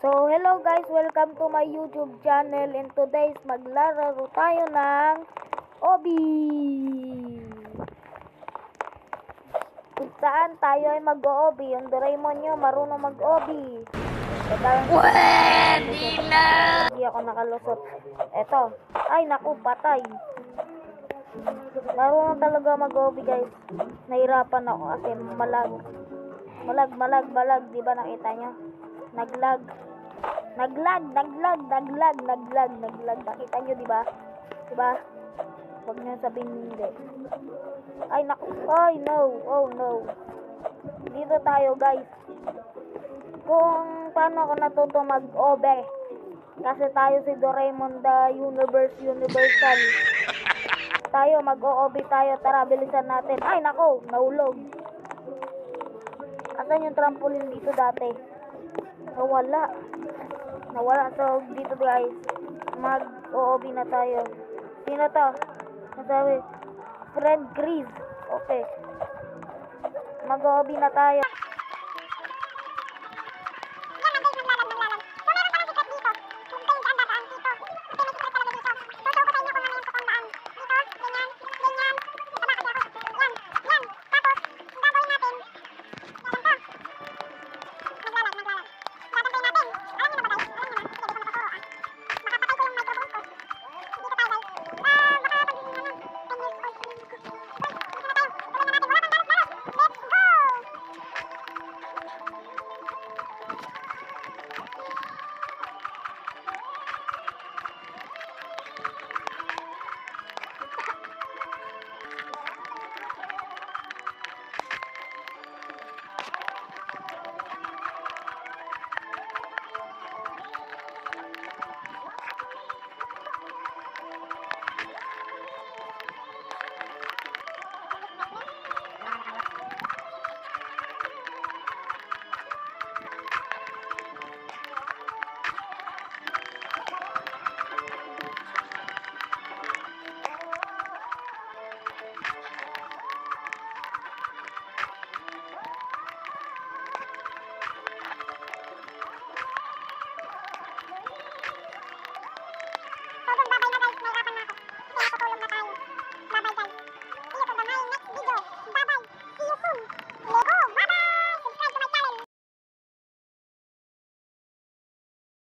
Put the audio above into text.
So, hello guys, welcome to my YouTube channel, and today's maglalaro tayo ng Obi. Kung saan tayo ay mag-Obi, yung Doraemon nyo marunong mag-Obi. Pwede na! Hindi ako nakalusot. Eto. Ay, naku, patay. Marunong talaga mag-Obi guys. Nahirapan ako kasi malag. Malag. Di ba nakita nyo? Naglag. Nakita nyo, di ba? Diba? Huwag nyo sabihin hindi. Ay, naku. Ay, no. Oh, no. Dito tayo, guys. Kung paano ako natuto mag-obe. Kasi tayo si Doraemon the Universal. Tayo, mag-o-obe tayo. Tara, bilisan natin. Ay, naku. Nahulog. Asan yung trampoline dito dati? Nawala. So, dito guys, mag-o-obi na tayo. Sino to? Nasabi, Friend Chris. Okay. Mag-o-obi na tayo.